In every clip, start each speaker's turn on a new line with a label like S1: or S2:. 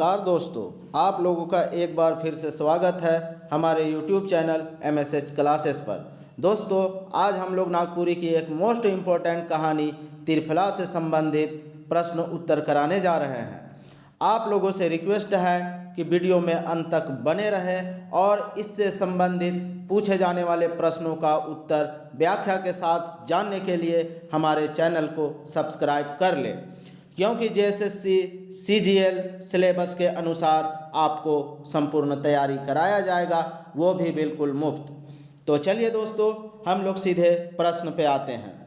S1: नमस्कार दोस्तों, आप लोगों का एक बार फिर से स्वागत है हमारे YouTube चैनल MSH क्लासेस पर। दोस्तों, आज हम लोग नागपुरी की एक मोस्ट इम्पोर्टेंट कहानी त्रिफला से संबंधित प्रश्न उत्तर कराने जा रहे हैं। आप लोगों से रिक्वेस्ट है कि वीडियो में अंत तक बने रहें और इससे संबंधित पूछे जाने वाले प्रश्नों का उत्तर व्याख्या के साथ जानने के लिए हमारे चैनल को सब्सक्राइब कर लें, क्योंकि JSSC CGL सिलेबस के अनुसार आपको संपूर्ण तैयारी कराया जाएगा, वो भी बिल्कुल मुफ्त। तो चलिए दोस्तों, हम लोग सीधे प्रश्न पे आते हैं।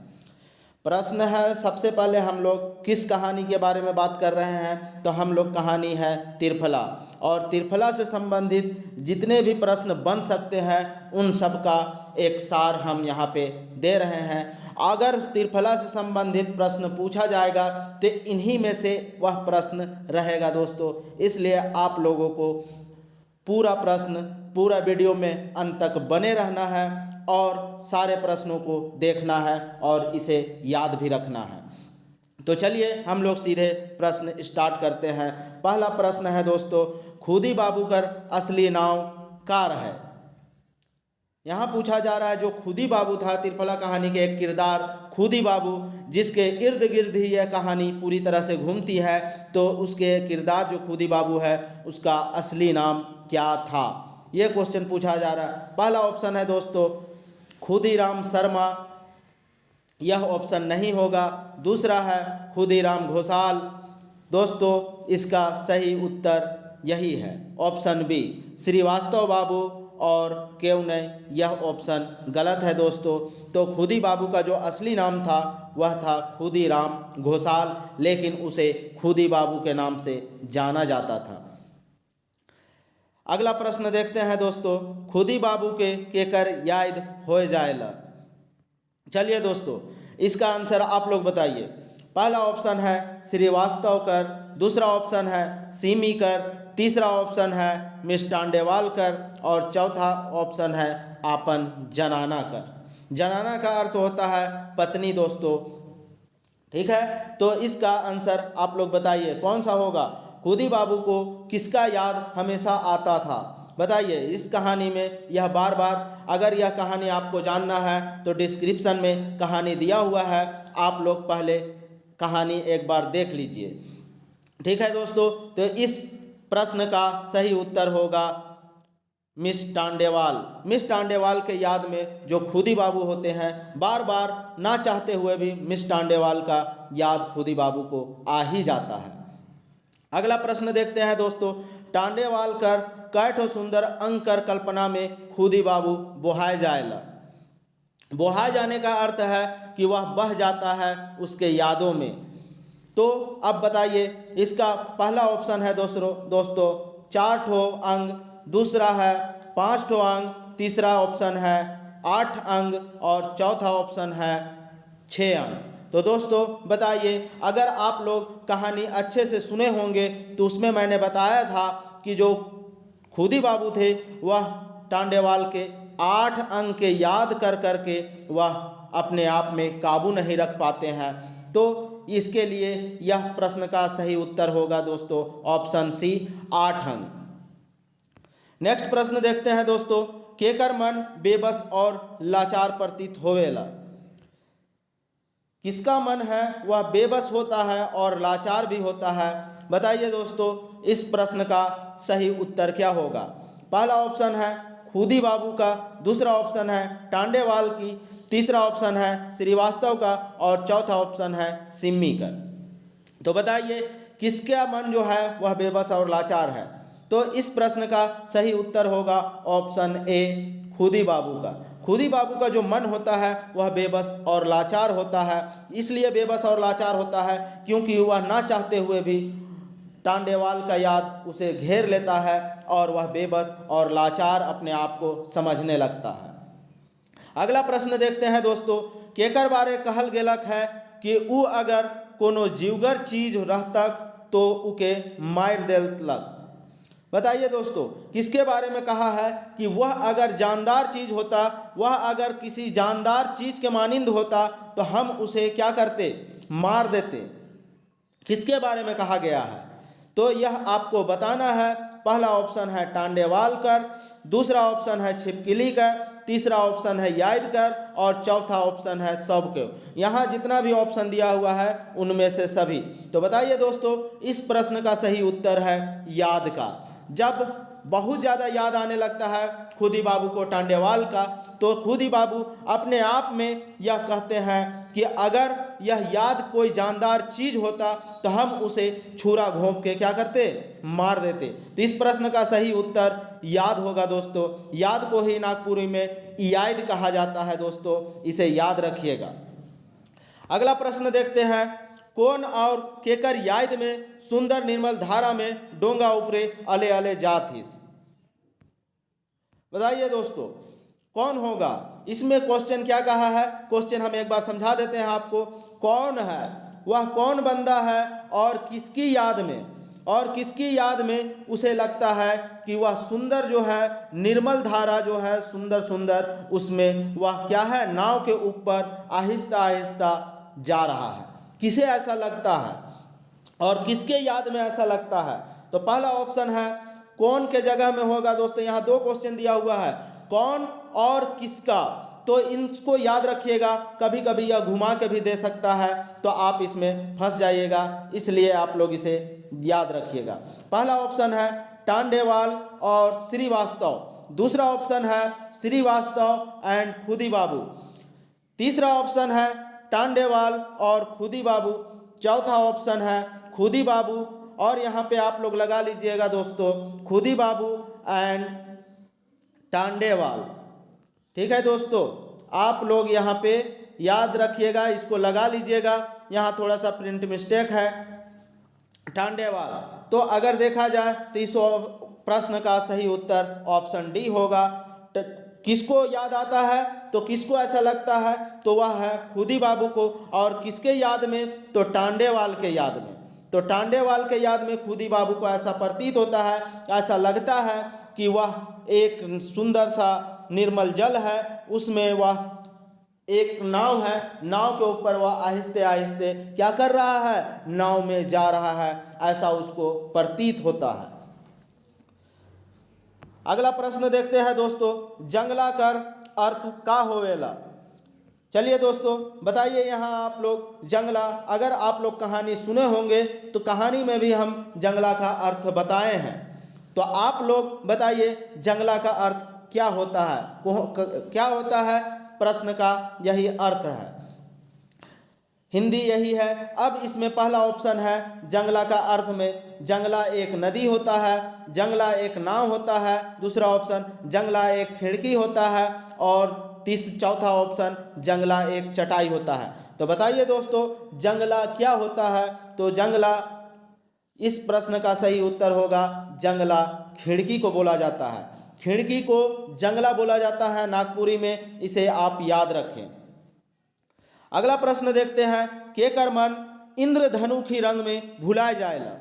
S1: प्रश्न है, सबसे पहले हम लोग किस कहानी के बारे में बात कर रहे हैं? तो हम लोग कहानी है त्रिफला, और त्रिफला से संबंधित जितने भी प्रश्न बन सकते हैं उन सब का एक सार हम यहाँ पे दे रहे हैं। अगर त्रिफला से संबंधित प्रश्न पूछा जाएगा तो इन्हीं में से वह प्रश्न रहेगा दोस्तों, इसलिए आप लोगों को पूरा वीडियो में अंत तक बने रहना है और सारे प्रश्नों को देखना है और इसे याद भी रखना है। तो चलिए हम लोग सीधे प्रश्न स्टार्ट करते हैं। पहला प्रश्न है दोस्तों, खुदी बाबू का असली नाम कार है? यहाँ पूछा जा रहा है जो खुदी बाबू था, त्रिफला कहानी के एक किरदार खुदी बाबू, जिसके इर्द गिर्द ही यह कहानी पूरी तरह से घूमती है, तो उसके किरदार जो खुदी बाबू है उसका असली नाम क्या था, ये क्वेश्चन पूछा जा रहा है। पहला ऑप्शन है दोस्तों खुदीराम शर्मा, यह ऑप्शन नहीं होगा। दूसरा है खुदीराम घोषाल, दोस्तों इसका सही उत्तर यही है, ऑप्शन बी श्रीवास्तव बाबू, और क्यों नहीं, यह ऑप्शन गलत है दोस्तों। तो खुदी बाबू का जो असली नाम था वह था खुदीराम घोषाल, लेकिन उसे खुदी बाबू के नाम से जाना जाता था। अगला प्रश्न देखते हैं दोस्तों, खुदी बाबू के केकर याद हो जाएला? चलिए दोस्तों, इसका आंसर आप लोग बताइए। पहला ऑप्शन है श्रीवास्तव कर, दूसरा ऑप्शन है सीमी कर, तीसरा ऑप्शन है मिष्टांडेवाल कर, और चौथा ऑप्शन है आपन जनाना कर। जनाना का अर्थ होता है पत्नी दोस्तों, ठीक है। तो इसका आंसर आप लोग बताइए कौन सा होगा। खुदी बाबू को किसका याद हमेशा आता था? बताइए। इस कहानी में यह बार बार, अगर यह कहानी आपको जानना है तो डिस्क्रिप्शन में कहानी दिया हुआ है, आप लोग पहले कहानी एक बार देख लीजिए, ठीक है दोस्तों। तो इस प्रश्न का सही उत्तर होगा मिष्टांडेवाल। मिष्टांडेवाल के याद में जो खुदी बाबू होते हैं, बार बार ना चाहते हुए भी मिष्टांडेवाल का याद खुदी बाबू को आ ही जाता है। अगला प्रश्न देखते हैं दोस्तों, टांडेवाल कर कैठो सुंदर अंग कर कल्पना में खुदी बाबू बोहाय जाएला? बोहाय जाने का अर्थ है कि वह बह जाता है उसके यादों में। तो अब बताइए, इसका पहला ऑप्शन है दोस्तों 4 ठो अंग, दूसरा है 5 ठो अंग, तीसरा ऑप्शन है 8 अंग, और चौथा ऑप्शन है 6 अंग। तो दोस्तों बताइए, अगर आप लोग कहानी अच्छे से सुने होंगे तो उसमें मैंने बताया था कि जो खुदी बाबू थे वह टांडेवाल के 8 अंग के याद कर करके वह अपने आप में काबू नहीं रख पाते हैं। तो इसके लिए यह प्रश्न का सही उत्तर होगा दोस्तों ऑप्शन सी 8 अंग। नेक्स्ट प्रश्न देखते हैं दोस्तों, केकर मन बेबस और लाचार प्रतीत होवेला? किसका मन है वह बेबस होता है और लाचार भी होता है? बताइए दोस्तों, इस प्रश्न का सही उत्तर क्या होगा। पहला ऑप्शन है खुदी बाबू का, दूसरा ऑप्शन है टांडेवाल की, तीसरा ऑप्शन है श्रीवास्तव का, और चौथा ऑप्शन है सिम्मी का। तो बताइए किसका मन जो है वह बेबस और लाचार है? तो इस प्रश्न का सही उत्तर होगा ऑप्शन ए खुदी बाबू का। खुदी बाबू का जो मन होता है वह बेबस और लाचार होता है। इसलिए बेबस और लाचार होता है क्योंकि वह ना चाहते हुए भी टांडेवाल का याद उसे घेर लेता है और वह बेबस और लाचार अपने आप को समझने लगता है। अगला प्रश्न देखते हैं दोस्तों, केकर बारे कहल गेलक है कि उ अगर कोनो जीवगर चीज रहतक तो उके मार देलक? बताइए दोस्तों, किसके बारे में कहा है कि वह अगर जानदार चीज होता, वह अगर किसी जानदार चीज के मानिंद होता तो हम उसे क्या करते? मार देते। किसके बारे में कहा गया है? तो यह आपको बताना है। पहला ऑप्शन है टांडेवालकर, दूसरा ऑप्शन है छिपकिलीकर, तीसरा ऑप्शन है यादकर और चौथा ऑप्शन है सबके। यहाँ जितना भी ऑप्शन दिया हुआ है उनमें से सभी। तो बताइए दोस्तों, इस प्रश्न का सही उत्तर है याद का। जब बहुत ज़्यादा याद आने लगता है खुदी बाबू को टांडेवाल का, तो खुदी बाबू अपने आप में यह कहते हैं कि अगर यह याद कोई जानदार चीज़ होता तो हम उसे छुरा घोंप के क्या करते, मार देते। तो इस प्रश्न का सही उत्तर याद होगा दोस्तों। याद को ही नागपुरी में याद कहा जाता है दोस्तों, इसे याद रखिएगा। अगला प्रश्न देखते हैं, कौन और केकर याद में सुंदर निर्मल धारा में डोंगा ऊपरे अले अले जाथिस। बताइए दोस्तों कौन होगा। इसमें क्वेश्चन क्या कहा है, क्वेश्चन हम एक बार समझा देते हैं आपको। कौन है, वह कौन बंदा है और किसकी याद में, और किसकी याद में उसे लगता है कि वह सुंदर जो है निर्मल धारा जो है सुंदर सुंदर, उसमें वह क्या है नाव के ऊपर आहिस्ता आहिस्ता जा रहा है। किसे ऐसा लगता है और किसके याद में ऐसा लगता है। तो पहला ऑप्शन है कौन के जगह में होगा दोस्तों। यहाँ दो क्वेश्चन दिया हुआ है, कौन और किसका। तो इनको याद रखिएगा, कभी कभी यह घुमा के भी दे सकता है तो आप इसमें फंस जाइएगा, इसलिए आप लोग इसे याद रखिएगा। पहला ऑप्शन है टांडेवाल और श्रीवास्तव, दूसरा ऑप्शन है श्रीवास्तव एंड खुदी बाबू, तीसरा ऑप्शन है टांडेवाल और खुदी बाबू, चौथा ऑप्शन है खुदी बाबू। और यहाँ पे आप लोग लगा लीजिएगा दोस्तों खुदी बाबू एंड टांडेवाल। ठीक है दोस्तों, आप लोग यहाँ पे याद रखिएगा, इसको लगा लीजिएगा। यहाँ थोड़ा सा प्रिंट मिस्टेक है, टांडेवाल। तो अगर देखा जाए तो इस प्रश्न का सही उत्तर ऑप्शन डी होगा। किसको याद आता है, तो किसको ऐसा लगता है, तो वह है खुदी बाबू को। और किसके याद में, तो टांडेवाल के याद में। तो टांडेवाल के याद में खुदी बाबू को ऐसा प्रतीत होता है, ऐसा लगता है कि वह एक सुंदर सा निर्मल जल है, उसमें वह एक नाव है, नाव के ऊपर वह आहिस्ते आहिस्ते क्या कर रहा है, नाव में जा रहा है, ऐसा उसको प्रतीत होता है। अगला प्रश्न देखते हैं दोस्तों, जंगला कर अर्थ का होवेला। चलिए दोस्तों बताइए यहाँ आप लोग जंगला, अगर आप लोग कहानी सुने होंगे तो कहानी में भी हम जंगला का अर्थ बताए हैं। तो आप लोग बताइए जंगला का अर्थ क्या होता है, क्या होता है, प्रश्न का यही अर्थ है, हिंदी यही है। अब इसमें पहला ऑप्शन है जंगला का अर्थ में जंगला एक नदी होता है, जंगला एक नाव होता है, दूसरा ऑप्शन जंगला एक खिड़की होता है और चौथा ऑप्शन जंगला एक चटाई होता है। तो बताइए दोस्तों जंगला क्या होता है। तो जंगला, इस प्रश्न का सही उत्तर होगा जंगला खिड़की को बोला जाता है, खिड़की को जंगला बोला जाता है नागपुरी में, इसे आप याद रखें। अगला प्रश्न देखते हैं, केकर मन इंद्रधनु की रंग में भुलाए जाएला।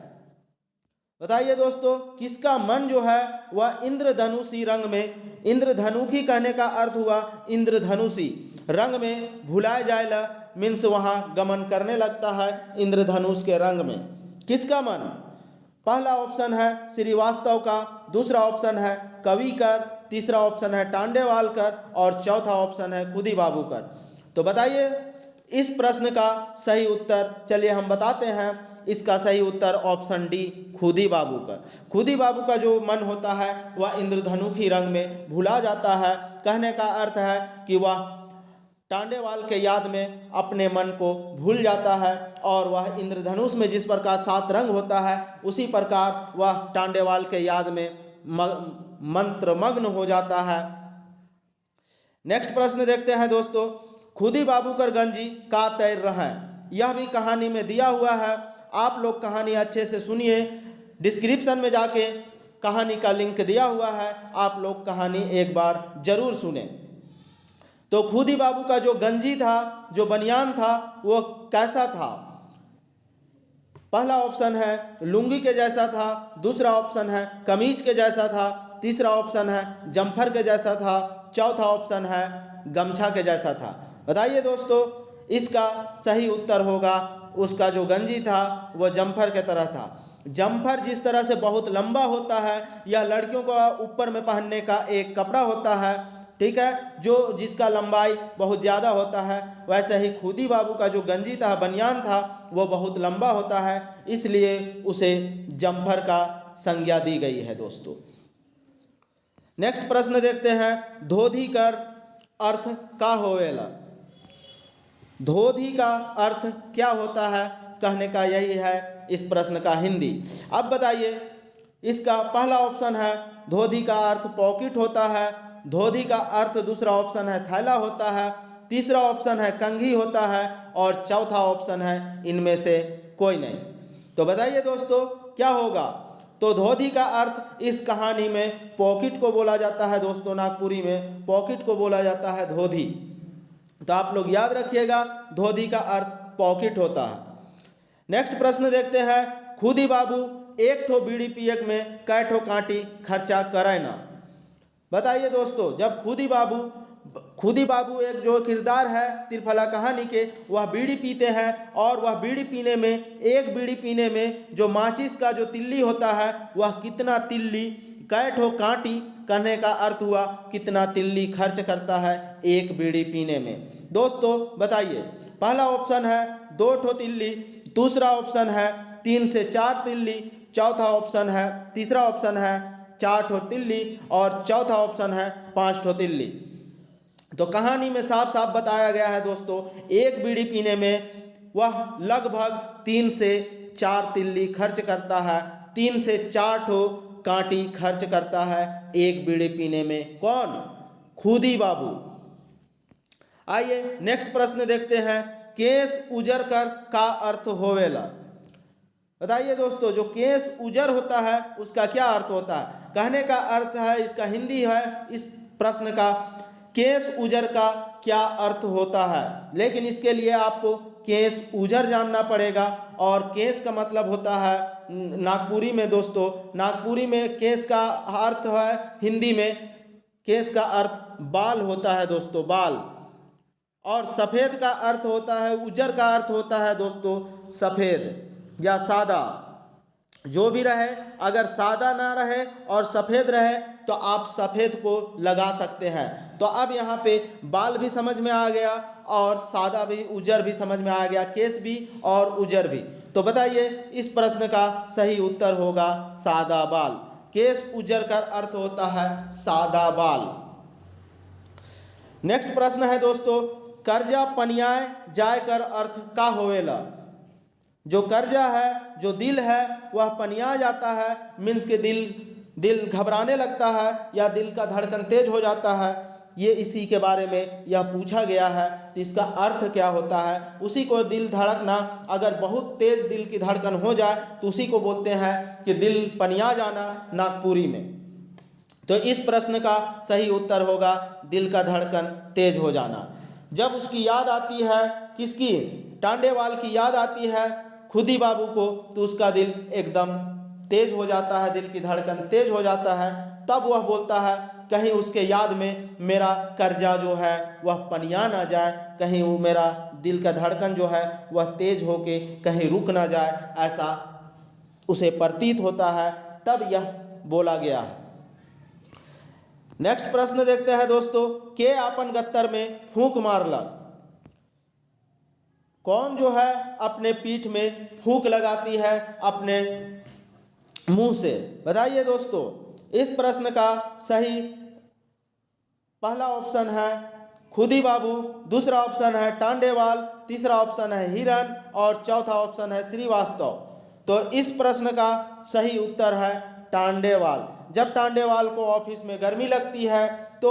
S1: बताइए दोस्तों किसका मन जो है वह इंद्रधनुषी रंग में, इंद्रधनुखी कहने का अर्थ हुआ इंद्रधनुषी रंग में भुलाए जाएला, मीन्स वहाँ गमन करने लगता है इंद्रधनुष के रंग में। किसका मन, पहला ऑप्शन है श्रीवास्तव का, दूसरा ऑप्शन है कविकर, तीसरा ऑप्शन है टांडेवालकर और चौथा ऑप्शन है खुदी बाबूकर। तो बताइए इस प्रश्न का सही उत्तर, चलिए हम बताते हैं। इसका सही उत्तर ऑप्शन डी खुदी बाबू का। खुदी बाबू का जो मन होता है वह इंद्रधनुखी रंग में भुला जाता है। कहने का अर्थ है कि वह टांडेवाल के याद में अपने मन को भूल जाता है और वह इंद्रधनुष में जिस प्रकार 7 रंग होता है उसी प्रकार वह टांडेवाल के याद में मंत्रमग्न हो जाता है। नेक्स्ट प्रश्न देखते हैं दोस्तों, खुदी बाबूकर गंजी का तैर रहे। यह भी कहानी में दिया हुआ है, आप लोग कहानी अच्छे से सुनिए, डिस्क्रिप्शन में जाके कहानी का लिंक दिया हुआ है, आप लोग कहानी एक बार जरूर सुने। तो खुदी बाबू का जो गंजी था, जो बनियान था, वो कैसा था। पहला ऑप्शन है लुंगी के जैसा था, दूसरा ऑप्शन है कमीज के जैसा था, तीसरा ऑप्शन है जम्फर के जैसा था, चौथा ऑप्शन है गमछा के जैसा था। बताइए दोस्तों इसका सही उत्तर होगा उसका जो गंजी था वह जम्फर के तरह था। जम्फर जिस तरह से बहुत लंबा होता है, यह लड़कियों का ऊपर में पहनने का एक कपड़ा होता है, ठीक है, जो जिसका लंबाई बहुत ज़्यादा होता है। वैसे ही खुदी बाबू का जो गंजी था, बनियान था, वो बहुत लंबा होता है, इसलिए उसे जम्फर का संज्ञा दी गई है दोस्तों। नेक्स्ट प्रश्न देखते हैं, धोधी कर अर्थ का होवेला। धोधी का अर्थ क्या होता है, कहने का यही है इस प्रश्न का हिंदी। अब बताइए, इसका पहला ऑप्शन है धोधी का अर्थ पॉकेट होता है, धोधी का अर्थ दूसरा ऑप्शन है थैला होता है, तीसरा ऑप्शन है कंघी होता है, और चौथा ऑप्शन है इनमें से कोई नहीं। तो बताइए दोस्तों क्या होगा। तो धोधी का अर्थ इस कहानी में पॉकेट को बोला जाता है दोस्तों, नागपुरी में पॉकेट को बोला जाता है धोधी। तो आप लोग याद रखिएगा, धोधी का अर्थ पॉकेट होता है। नेक्स्ट प्रश्न देखते हैं, खुदी बाबू एक ठो बीड़ी पियक में कै ठो कांटी खर्चा करे ना। बताइए दोस्तों, जब खुदी बाबू एक जो किरदार है त्रिफला कहानी के, वह बीड़ी पीते हैं, और वह बीड़ी पीने में, एक बीड़ी पीने में जो माचिस का जो तिल्ली होता है, वह कितना तिल्ली, कै ठो कांटी करने का अर्थ हुआ कितना तिल्ली खर्च करता है एक बीड़ी पीने में। दोस्तों बताइए, पहला ऑप्शन है 2 ठो तिल्ली, दूसरा ऑप्शन है 3 से 4 तिल्ली, चौथा ऑप्शन है, तीसरा ऑप्शन है 4 ठो तिल्ली, और चौथा ऑप्शन है 5 ठो तिल्ली। तो कहानी में साफ साफ बताया गया है दोस्तों, एक बीड़ी पीने में वह लगभग 3 से 4 तिल्ली खर्च करता है, 3 से 4 ठो कांटी खर्च करता है एक बीड़ी पीने में। कौन? खुदी बाबू। आइए नेक्स्ट प्रश्न देखते हैं, केस उजर कर का अर्थ होवेला। बताइए दोस्तों, जो केस उजर होता है उसका क्या अर्थ होता है। कहने का अर्थ है, इसका हिंदी है इस प्रश्न का, केस उजर का क्या अर्थ होता है। लेकिन इसके लिए आपको केस उजर जानना पड़ेगा, और केस का मतलब होता है नागपुरी में दोस्तों, नागपुरी में केस का अर्थ है, हिंदी में केस का अर्थ बाल होता है दोस्तों, बाल। और सफ़ेद का अर्थ होता है, उजर का अर्थ होता है दोस्तों सफ़ेद या सादा, जो भी रहे। अगर सादा ना रहे और सफ़ेद रहे तो आप सफ़ेद को लगा सकते हैं। तो अब यहाँ पे बाल भी समझ में आ गया, और सादा भी, उजर भी समझ में आ गया, केस भी और उजर भी। तो बताइए, इस प्रश्न का सही उत्तर होगा सादा बाल। केस उजर का अर्थ होता है सादा बाल। नेक्स्ट प्रश्न है दोस्तों, कर्जा पनियाए जाय कर अर्थ का होवेला। जो कर्जा है, जो दिल है, वह पनिया जाता है, मीन्स के दिल घबराने लगता है या दिल का धड़कन तेज हो जाता है। ये इसी के बारे में यह पूछा गया है। तो इसका अर्थ क्या होता है, उसी को दिल धड़कना, अगर बहुत तेज दिल की धड़कन हो जाए तो उसी को बोलते हैं कि दिल पनिया जाना नागपुरी में। तो इस प्रश्न का सही उत्तर होगा दिल का धड़कन तेज हो जाना। जब उसकी याद आती है, किसकी, टांडेवाल की याद आती है खुदी बाबू को, तो उसका दिल एकदम तेज हो जाता है, दिल की धड़कन तेज हो जाता है। तब वह बोलता है कहीं उसके याद में मेरा कर्जा जो है वह पनिया ना जाए, कहीं वो मेरा दिल का धड़कन जो है वह तेज होके कहीं रुक ना जाए, ऐसा उसे प्रतीत होता है, तब यह बोला गया है। नेक्स्ट प्रश्न देखते हैं दोस्तों, के अपन गत्तर में फूंक मारला। कौन जो है अपने पीठ में फूंक लगाती है अपने मुंह से। बताइए दोस्तों, इस प्रश्न का सही पहला ऑप्शन है खुदी बाबू, दूसरा ऑप्शन है टांडेवाल, तीसरा ऑप्शन है हिरन, और चौथा ऑप्शन है श्रीवास्तव। तो इस प्रश्न का सही उत्तर है टांडेवाल। जब टांडेवाल को ऑफिस में गर्मी लगती है तो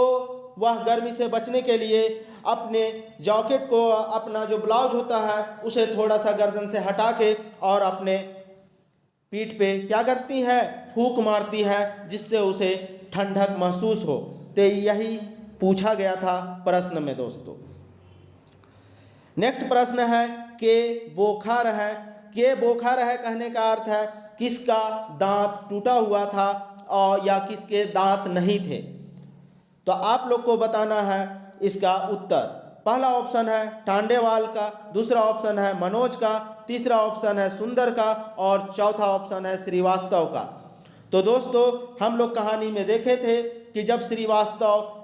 S1: वह गर्मी से बचने के लिए अपने जैकेट को, अपना जो ब्लाउज होता है उसे थोड़ा सा गर्दन से हटा के और अपने पीठ पे क्या करती है, फूंक मारती है, जिससे उसे ठंडक महसूस हो। तो यही पूछा गया था प्रश्न में दोस्तों। नेक्स्ट प्रश्न है के बोखार है। के बोखार है कहने का अर्थ है किसका दांत टूटा हुआ था और या किसके दांत नहीं थे। तो आप लोग को बताना है इसका उत्तर। पहला ऑप्शन है टांडेवाल का, दूसरा ऑप्शन है मनोज का, तीसरा ऑप्शन है सुंदर का और चौथा ऑप्शन है श्रीवास्तव का। तो दोस्तों हम लोग कहानी में देखे थे कि जब श्रीवास्तव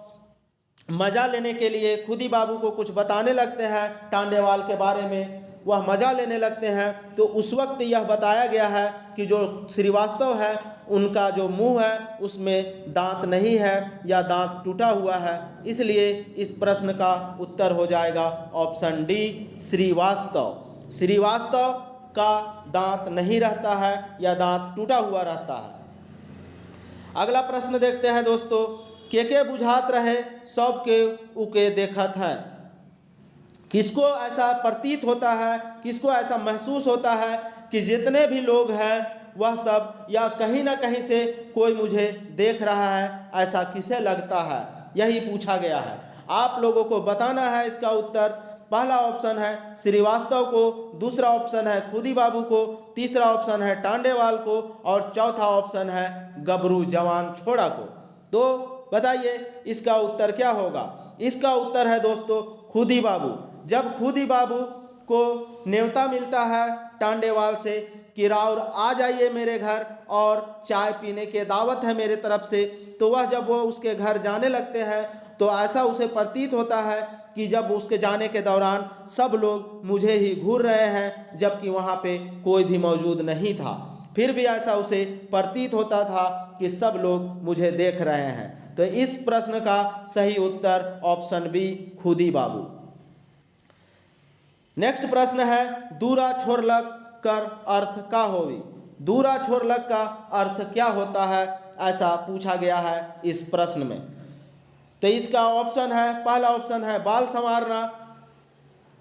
S1: मज़ा लेने के लिए खुदी बाबू को कुछ बताने लगते हैं टांडेवाल के बारे में, वह मज़ा लेने लगते हैं, तो उस वक्त यह बताया गया है कि जो श्रीवास्तव है उनका जो मुंह है उसमें दांत नहीं है या दांत टूटा हुआ है, इसलिए इस प्रश्न का उत्तर हो जाएगा ऑप्शन डी श्रीवास्तव। श्रीवास्तव का दांत नहीं रहता है या दांत टूटा हुआ रहता है। अगला प्रश्न देखते हैं दोस्तों, के बुझात रहे सब के उके देखत हैं। किसको ऐसा प्रतीत होता है, किसको ऐसा महसूस होता है कि जितने भी लोग हैं वह सब या कहीं ना कहीं से कोई मुझे देख रहा है, ऐसा किसे लगता है, यही पूछा गया है। आप लोगों को बताना है इसका उत्तर। पहला ऑप्शन है श्रीवास्तव को, दूसरा ऑप्शन है खुदी बाबू को, तीसरा ऑप्शन है टांडेवाल को और चौथा ऑप्शन है गबरू जवान छोड़ा को। तो बताइए इसका उत्तर क्या होगा। इसका उत्तर है दोस्तों खुदी बाबू। जब खुदी बाबू को न्योता मिलता है टांडेवाल से कि राउर आ जाइए मेरे घर और चाय पीने के दावत है मेरे तरफ से, तो वह जब वो उसके घर जाने लगते हैं तो ऐसा उसे प्रतीत होता है कि जब उसके जाने के दौरान सब लोग मुझे ही घूर रहे हैं, जबकि वहाँ पे कोई भी मौजूद नहीं था। फिर भी ऐसा उसे प्रतीत होता था कि सब लोग मुझे देख रहे हैं। तो इस प्रश्न का सही उत्तर ऑप्शन बी खुदी बाबू। नेक्स्ट प्रश्न है दूरा छोरलक कर अर्थ का होवी। दूरा छोरलक का अर्थ क्या होता है, ऐसा पूछा गया है इस प्रश्न में। तो इसका ऑप्शन है, पहला ऑप्शन है बाल संवारना,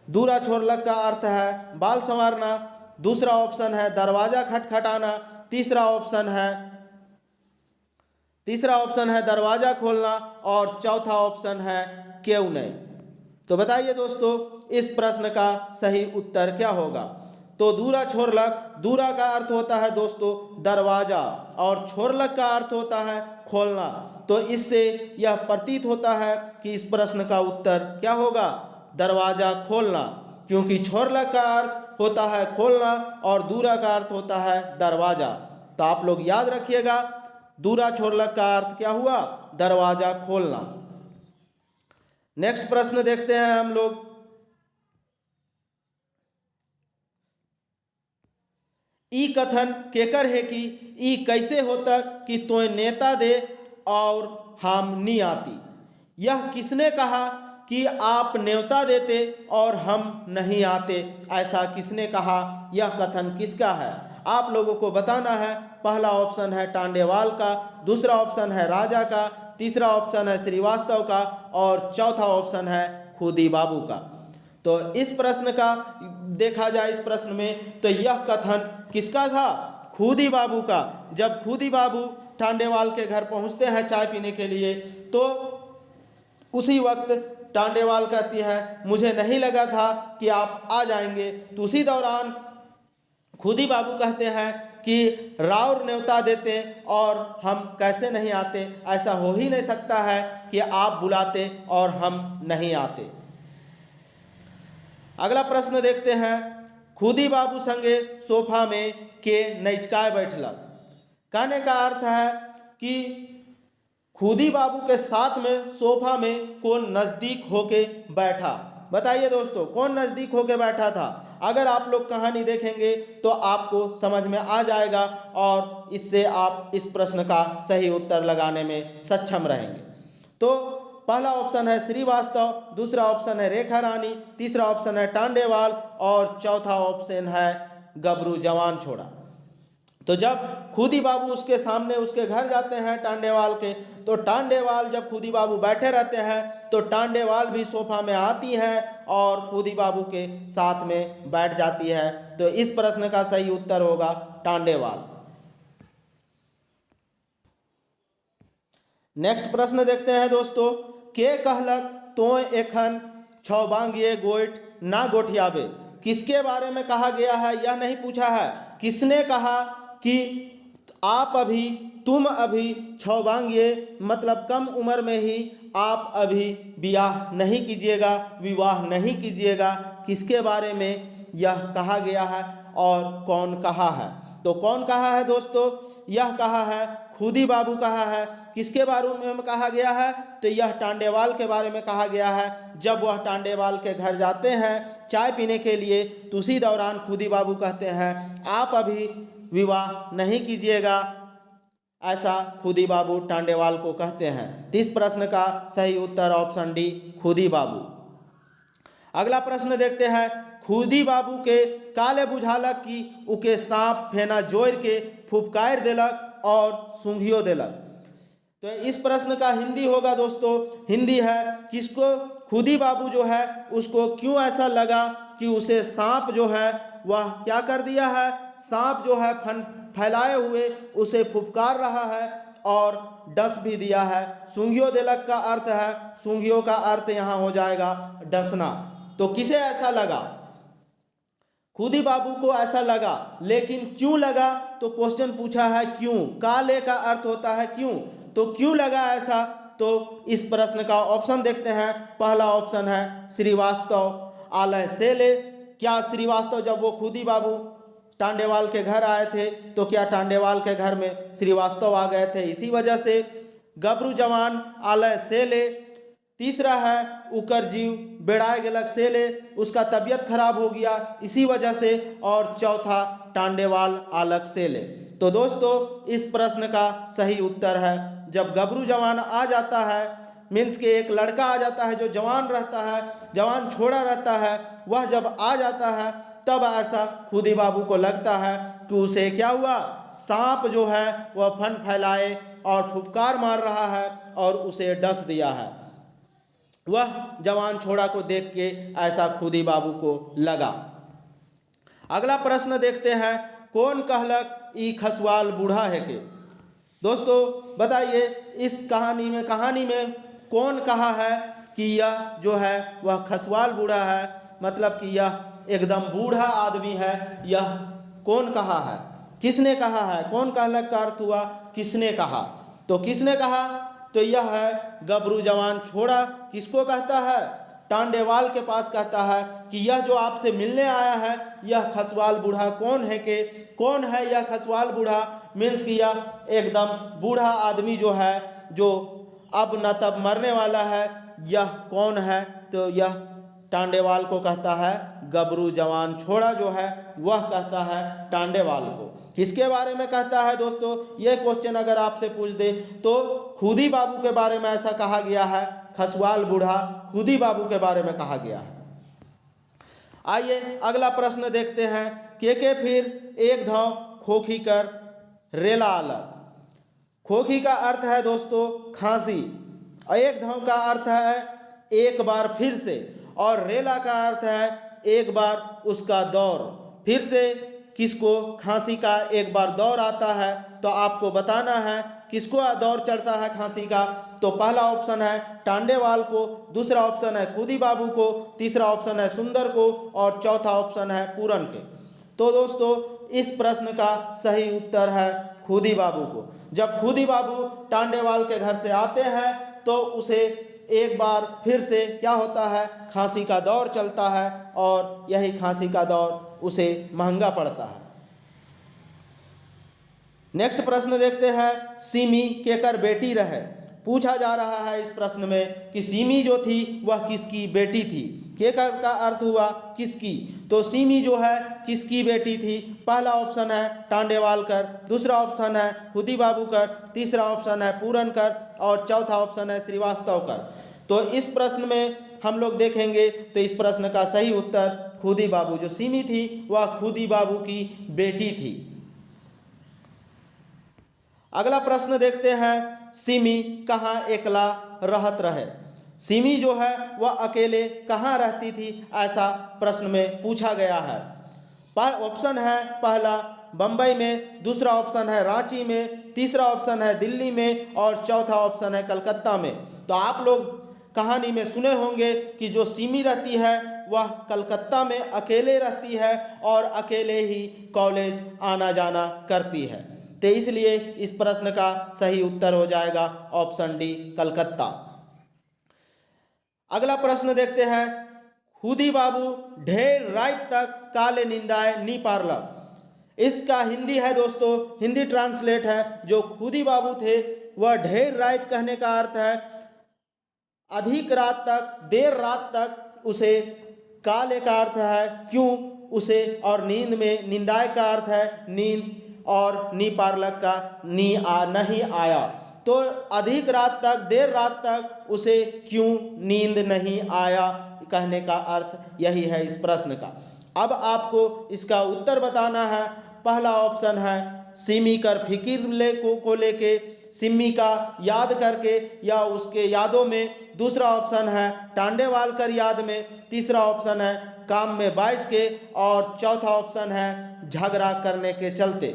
S1: दूरा छोरलक का अर्थ है बाल संवारना। दूसरा ऑप्शन है दरवाजा खटखटाना, तीसरा ऑप्शन है दरवाजा खोलना और चौथा ऑप्शन है क्यों नहीं। तो बताइए दोस्तों इस प्रश्न का सही उत्तर क्या होगा। तो दूरा छोरलक, दूरा का अर्थ होता है दोस्तों दरवाजा और छोरलक का अर्थ होता है खोलना। तो इससे यह प्रतीत होता है कि इस प्रश्न का उत्तर क्या होगा, दरवाजा खोलना, क्योंकि छोरलक का अर्थ होता है खोलना और दूरा का अर्थ होता है दरवाजा। तो आप लोग याद रखिएगा दूरा छोरलक का अर्थ क्या हुआ, दरवाजा खोलना। नेक्स्ट प्रश्न देखते हैं हम लोग। ई कथन केकर है कि ई कैसे होता कि तोय नेता दे और हम नहीं आती। यह किसने कहा कि आप न्योता देते और हम नहीं आते, ऐसा किसने कहा, यह कथन किसका है। आप लोगों को बताना है। पहला ऑप्शन है टांडेवाल का, दूसरा ऑप्शन है राजा का, तीसरा ऑप्शन है श्रीवास्तव का और चौथा ऑप्शन है खुदी बाबू का। तो इस प्रश्न का देखा जाए, इस प्रश्न में तो यह कथन किसका था, खुदी बाबू का। जब खुदी बाबू टांडेवाल के घर पहुंचते हैं चाय पीने के लिए, तो उसी वक्त टांडेवाल कहती है मुझे नहीं लगा था कि आप आ जाएंगे। तो उसी दौरान खुदी बाबू कहते हैं कि राउर न्योता देते और हम कैसे नहीं आते, ऐसा हो ही नहीं सकता है कि आप बुलाते और हम नहीं आते। अगला प्रश्न देखते हैं, खुदी बाबू संगे सोफा में के नैचकाय बैठला। कहने का अर्थ है कि खुदी बाबू के साथ में सोफा में कौन नज़दीक होके बैठा। बताइए दोस्तों कौन नज़दीक होके बैठा था। अगर आप लोग कहानी देखेंगे तो आपको समझ में आ जाएगा और इससे आप इस प्रश्न का सही उत्तर लगाने में सक्षम रहेंगे। तो पहला ऑप्शन है श्रीवास्तव, दूसरा ऑप्शन है रेखा रानी, तीसरा ऑप्शन है टांडेवाल और चौथा ऑप्शन है गबरू जवान छोड़ा। तो जब खुदी बाबू उसके सामने उसके घर जाते हैं टांडेवाल के, तो टांडेवाल जब खुदी बाबू बैठे रहते हैं तो टांडेवाल भी सोफा में आती हैं और खुदी बाबू के साथ में बैठ जाती है। तो इस प्रश्न का सही उत्तर होगा टांडेवाल। नेक्स्ट प्रश्न देखते हैं दोस्तों, के कहलक तो एखन छौबांगिए गोइठ ना गोठियाबे। किसके बारे में कहा गया है यह नहीं पूछा है, किसने कहा कि आप अभी, तुम अभी छौबांगिए मतलब कम उम्र में ही आप अभी विवाह नहीं कीजिएगा, विवाह नहीं कीजिएगा। किसके बारे में यह कहा गया है और कौन कहा है? तो कौन कहा है दोस्तों? यह कहा है खुदी बाबू कहा है। किसके बारे में कहा गया है? तो यह टांडेवाल के बारे में कहा गया है। जब वह टांडेवाल के घर जाते हैं चाय पीने के लिए, तो उसी दौरान खुदी बाबू कहते हैं आप अभी विवाह नहीं कीजिएगा, ऐसा खुदी बाबू टांडेवाल को कहते हैं। तो इस प्रश्न का सही उत्तर ऑप्शन डी, खुदी बाबू। अगला प्रश्न देखते हैं, खुदी बाबू के काले बुझालक की उके सांप फेना जोड़ के फुफकार देलक और सूंघियो देलक। तो इस प्रश्न का हिंदी होगा दोस्तों, हिंदी है किसको खुदी बाबू जो है उसको क्यों ऐसा लगा कि उसे सांप जो है वह क्या कर दिया है, सांप जो है फैलाए हुए उसे फुफकार रहा है और डस भी दिया है। सूंघियो देलक का अर्थ है, सूंघियो का अर्थ यहाँ हो जाएगा डसना। तो किसे ऐसा लगा? खुदी बाबू को ऐसा लगा, लेकिन क्यों लगा? तो क्वेश्चन पूछा है क्यों, काले का अर्थ होता है क्यों, तो क्यों लगा ऐसा? तो इस प्रश्न का ऑप्शन देखते हैं। पहला ऑप्शन है श्रीवास्तव आलय सेले। क्या श्रीवास्तव जब वो खुदी बाबू टांडेवाल के घर आए थे तो क्या टांडेवाल के घर में श्रीवास्तव आ गए थे, इसी वजह से। गबरू जवान आलय सेले। तीसरा है उकर जीव बेड़ाए गेलक सेले, उसका तबीयत खराब हो गया इसी वजह से। और चौथा टांडेवाल आलक सेले। तो दोस्तों इस प्रश्न का सही उत्तर है जब गबरू जवान आ जाता है, मीन्स के एक लड़का आ जाता है जो जवान रहता है, जवान छोड़ा रहता है, वह जब आ जाता है तब ऐसा खुदी बाबू को लगता है कि उसे क्या हुआ, सांप जो है वह फन फैलाए और फुफकार मार रहा है और उसे डस दिया है। वह जवान छोड़ा को देख के ऐसा खुदी बाबू को लगा। अगला प्रश्न देखते हैं, कौन कहलक ई खसवाल बूढ़ा है के? दोस्तों बताइए इस कहानी में कौन कहा है कि यह जो है वह खसवाल बूढ़ा है, मतलब कि यह एकदम बूढ़ा आदमी है, यह कौन कहा है, किसने कहा है? कौन कहलक का अर्थ हुआ किसने कहा। तो किसने कहा? तो यह है गबरू जवान छोड़ा। किसको कहता है? टांडेवाल के पास कहता है कि यह जो आपसे मिलने आया है यह खसवाल बूढ़ा कौन है के, कौन है यह खसवाल बूढ़ा, मीन्स कि यह एकदम बूढ़ा आदमी जो है जो अब न तब मरने वाला है, यह कौन है? तो यह टांडेवाल को कहता है गबरू जवान छोड़ा जो है वह कहता है टांडेवाल को। किसके बारे में कहता है दोस्तों? यह क्वेश्चन अगर आपसे पूछ दे तो खुदी बाबू के बारे में ऐसा कहा गया है, खसवाल बूढ़ा खुदी बाबू के बारे में कहा गया है। आइए अगला प्रश्न देखते हैं, के फिर एक धाव खोखी कर रेला अलग। खोखी का अर्थ है दोस्तों खांसी, और एक धाव का अर्थ है एक बार फिर से, और रेला का अर्थ है एक बार उसका दौर। फिर से किसको खांसी का एक बार दौर आता है तो आपको बताना है किसको दौर चढ़ता है खांसी का। तो पहला ऑप्शन है टांडेवाल को, दूसरा ऑप्शन है खुदी बाबू को, तीसरा ऑप्शन है सुंदर को और चौथा ऑप्शन है पूरन के। तो दोस्तों इस प्रश्न का सही उत्तर है खुदी बाबू को। जब खुदी बाबू टांडेवाल के घर से आते हैं तो उसे एक बार फिर से क्या होता है, खांसी का दौर चलता है और यही खांसी का दौर उसे महंगा पड़ता है। नेक्स्ट प्रश्न देखते हैं, सीमी केकर बेटी रहे। पूछा जा रहा है इस प्रश्न में कि सीमी जो थी वह किसकी बेटी थी। केकर का अर्थ हुआ किसकी, तो सीमी जो है किसकी बेटी थी। पहला ऑप्शन है टांडेवाल कर, दूसरा ऑप्शन है खुदी बाबू कर, तीसरा ऑप्शन है पूरन कर और चौथा ऑप्शन है श्रीवास्तव कर। तो इस प्रश्न में हम लोग देखेंगे तो इस प्रश्न का सही उत्तर खुदी बाबू, जो सीमी थी वह खुदी बाबू की बेटी थी। अगला प्रश्न देखते हैं, सिमी कहाँ एकला रहत रहे। सिमी जो है वह अकेले कहाँ रहती थी, ऐसा प्रश्न में पूछा गया है। ऑप्शन है पहला बम्बई में, दूसरा ऑप्शन है रांची में, तीसरा ऑप्शन है दिल्ली में और चौथा ऑप्शन है कलकत्ता में। तो आप लोग कहानी में सुने होंगे कि जो सिमी रहती है वह कलकत्ता में अकेले रहती है और अकेले ही कॉलेज आना जाना करती है। तो इसलिए इस प्रश्न का सही उत्तर हो जाएगा ऑप्शन डी कलकत्ता। अगला प्रश्न देखते हैं, खुदी बाबू ढेर रात तक काले निंदाए नी पारला। इसका हिंदी है दोस्तों, हिंदी ट्रांसलेट है, जो खुदी बाबू थे वह ढेर रात कहने का अर्थ है अधिक रात तक, देर रात तक उसे, काले का अर्थ है क्यों उसे, और नींद में निंदाए का अर्थ है नींद, और नी पारलक का नहीं आया। तो अधिक रात तक, देर रात तक उसे क्यों नींद नहीं आया कहने का अर्थ यही है इस प्रश्न का। अब आपको इसका उत्तर बताना है। पहला ऑप्शन है सिमी कर फिकिर को लेके, सिमी का याद करके या उसके यादों में। दूसरा ऑप्शन है टांडेवालकर याद में। तीसरा ऑप्शन है काम में बाइज के, और चौथा ऑप्शन है झगड़ा करने के चलते।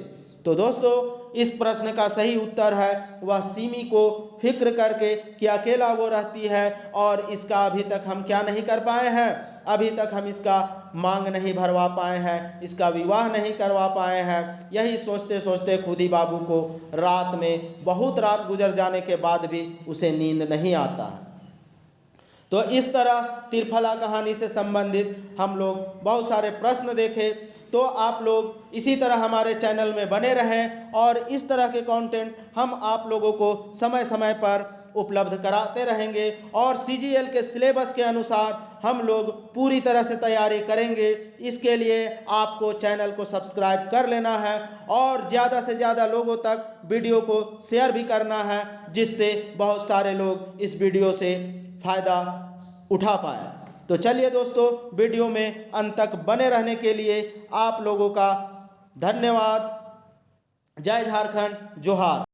S1: तो दोस्तों इस प्रश्न का सही उत्तर है वह सिमी को फिक्र करके कि अकेला वो रहती है, और इसका अभी तक हम क्या नहीं कर पाए हैं, अभी तक हम इसका मांग नहीं भरवा पाए हैं, इसका विवाह नहीं करवा पाए हैं। यही सोचते सोचते खुदी बाबू को रात में बहुत रात गुजर जाने के बाद भी उसे नींद नहीं आता है। तो इस तरह त्रिफला कहानी से संबंधित हम लोग बहुत सारे प्रश्न देखे। तो आप लोग इसी तरह हमारे चैनल में बने रहें, और इस तरह के कंटेंट हम आप लोगों को समय समय पर उपलब्ध कराते रहेंगे, और सीजीएल के सिलेबस के अनुसार हम लोग पूरी तरह से तैयारी करेंगे। इसके लिए आपको चैनल को सब्सक्राइब कर लेना है, और ज़्यादा से ज़्यादा लोगों तक वीडियो को शेयर भी करना है, जिससे बहुत सारे लोग इस वीडियो से फ़ायदा उठा पाएँ। तो चलिए दोस्तों, वीडियो में अंत तक बने रहने के लिए आप लोगों का धन्यवाद। जय झारखंड, जोहार।